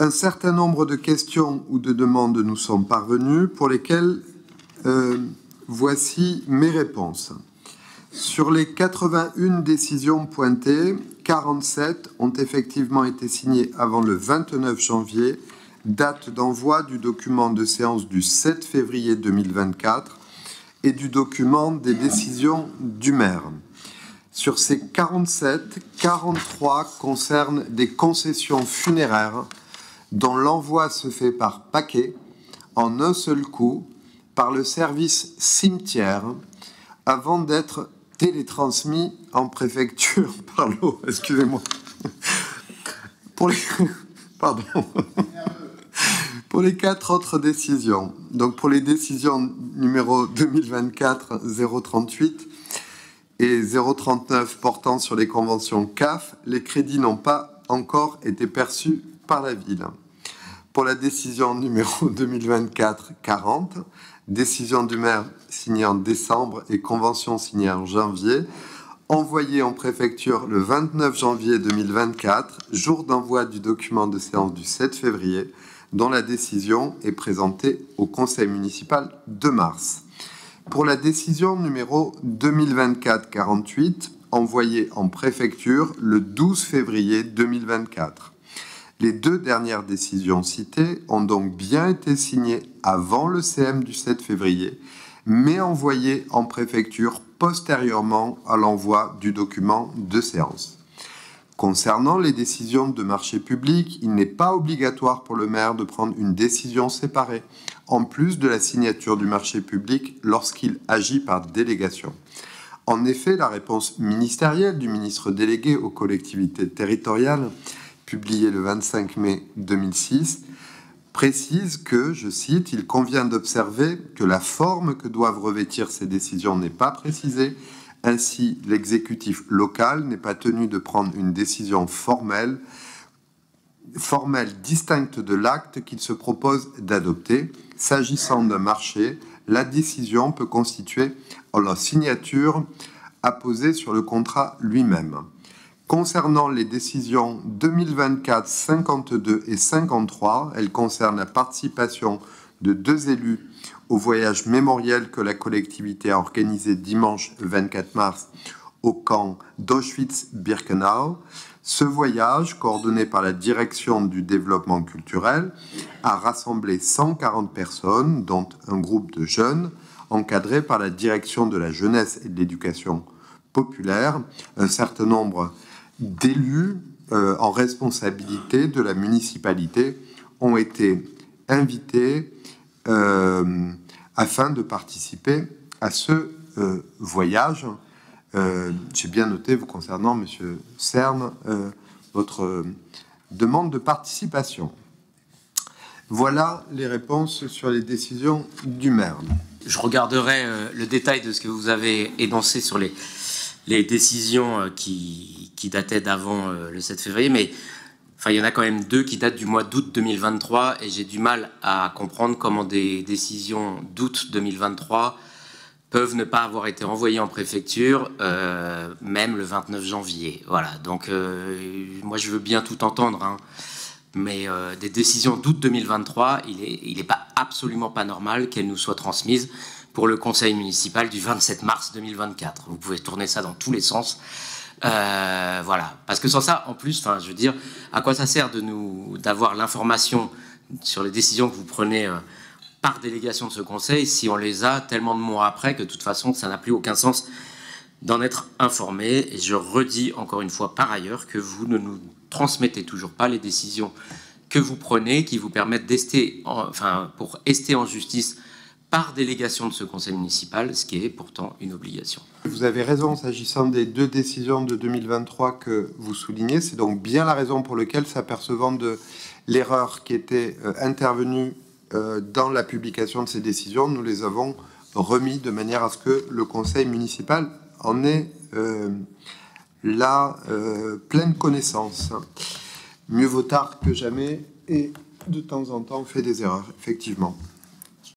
Un certain nombre de questions ou de demandes nous sont parvenues pour lesquelles voici mes réponses. Sur les 81 décisions pointées, 47 ont effectivement été signées avant le 29 janvier, date d'envoi du document de séance du 7 février 2024 et du document des décisions du maire. Sur ces 47, 43 concernent des concessions funéraires dont l'envoi se fait par paquet, en un seul coup, par le service cimetière, avant d'être télétransmis en préfecture par l'eau. Excusez-moi. Pour les 4 autres décisions, donc pour les décisions numéro 2024-038 et 039 portant sur les conventions CAF, les crédits n'ont pas encore été perçus par la ville. Pour la décision numéro 2024-40, décision du maire signée en décembre et convention signée en janvier, envoyée en préfecture le 29 janvier 2024, jour d'envoi du document de séance du 7 février, dont la décision est présentée au conseil municipal de mars. Pour la décision numéro 2024-48, envoyée en préfecture le 12 février 2024. Les 2 dernières décisions citées ont donc bien été signées avant le CM du 7 février, mais envoyées en préfecture postérieurement à l'envoi du document de séance. Concernant les décisions de marché public, il n'est pas obligatoire pour le maire de prendre une décision séparée, en plus de la signature du marché public lorsqu'il agit par délégation. En effet, la réponse ministérielle du ministre délégué aux collectivités territoriales, publiée le 25 mai 2006, précise que, je cite, « Il convient d'observer que la forme que doivent revêtir ces décisions n'est pas précisée. Ainsi, l'exécutif local n'est pas tenu de prendre une décision formelle distincte de l'acte qu'il se propose d'adopter. S'agissant d'un marché, la décision peut constituer la signature apposée sur le contrat lui-même. » Concernant les décisions 2024, 52 et 53, elles concernent la participation de 2 élus au voyage mémoriel que la collectivité a organisé dimanche 24 mars au camp d'Auschwitz-Birkenau. Ce voyage, coordonné par la direction du développement culturel, a rassemblé 140 personnes, dont un groupe de jeunes, encadré par la direction de la jeunesse et de l'éducation populaire, un certain nombre d'élus en responsabilité de la municipalité ont été invités afin de participer à ce voyage. J'ai bien noté, vous concernant, Monsieur Cerne, votre demande de participation. Voilà les réponses sur les décisions du maire. Je regarderai le détail de ce que vous avez énoncé sur les décisions qui dataient d'avant le 7 février, mais enfin, il y en a quand même 2 qui datent du mois d'août 2023, et j'ai du mal à comprendre comment des décisions d'août 2023 peuvent ne pas avoir été envoyées en préfecture, même le 29 janvier. Voilà, donc moi je veux bien tout entendre, hein, mais des décisions d'août 2023, il est pas absolument pas normal qu'elles nous soient transmises pour le conseil municipal du 27 mars 2024. Vous pouvez tourner ça dans tous les sens. Voilà, parce que sans ça, en plus, enfin, je veux dire, à quoi ça sert d'avoir l'information sur les décisions que vous prenez par délégation de ce conseil si on les a tellement de mois après que de toute façon, ça n'a plus aucun sens d'en être informé. Et je redis encore une fois par ailleurs que vous ne nous transmettez toujours pas les décisions que vous prenez qui vous permettent pour ester en justice par délégation de ce conseil municipal, ce qui est pourtant une obligation. Vous avez raison, s'agissant des 2 décisions de 2023 que vous soulignez, c'est donc bien la raison pour laquelle, s'apercevant de l'erreur qui était intervenue dans la publication de ces décisions, nous les avons remis de manière à ce que le conseil municipal en ait la pleine connaissance. Mieux vaut tard que jamais, et de temps en temps on fait des erreurs, effectivement.